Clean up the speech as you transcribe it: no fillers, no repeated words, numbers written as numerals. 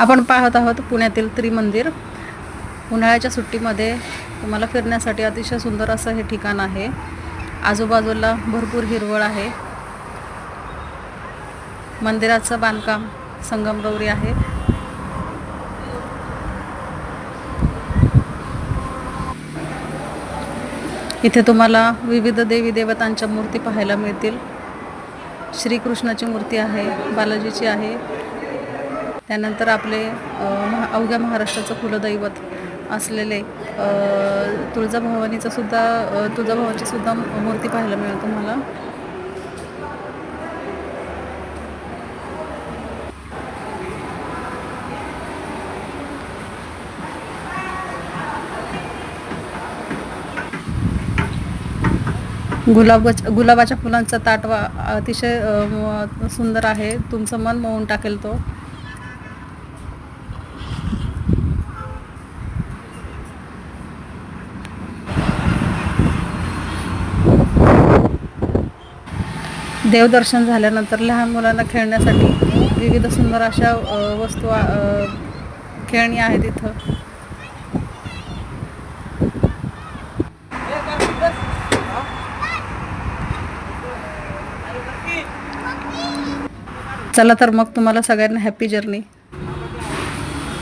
आपण पाहत आहोत पुण्यातील त्रिमंदिर. उन्हाळ्याच्या सुट्टीमध्ये तुम्हाला फिरण्यासाठी अतिशय सुंदर असं हे ठिकाण आहे. आजूबाजूला भरपूर हिरवळ आहे. मंदिराचं बांधकाम संगमरवरी आहे. इथे तुम्हाला विविध देवी देवतांच्या मूर्ती पाहायला मिळतील. श्रीकृष्णाची मूर्ती आहे, बालाजीची आहे. त्यानंतर आपले अवघ्या महाराष्ट्राचं कुलदैवत असलेले तुळजाभवानीची सुद्धा मूर्ती पाहायला मिळेल तुम्हाला. गुलाबाच्या फुलांचा ताटवा अतिशय सुंदर आहे. तुमचं मन मोहून टाकेल तो. देवदर्शन झाल्यानंतर लहान मुलांना खेळण्यासाठी विविध सुंदर अशा वस्तू खेळणी आहेत इथं. चला तर मग तुम्हाला सगळ्यांना हॅपी जर्नी.